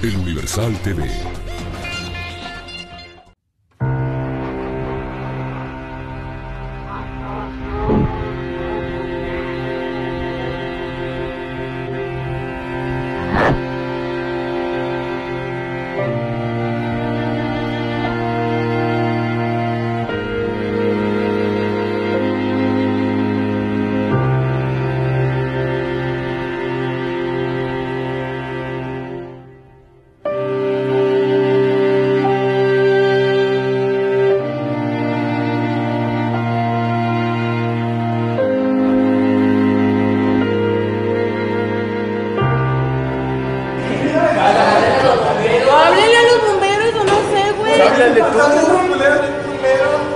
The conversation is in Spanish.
El Universal TV. Háblale a los bomberos o no sé, güey. Háblale tú.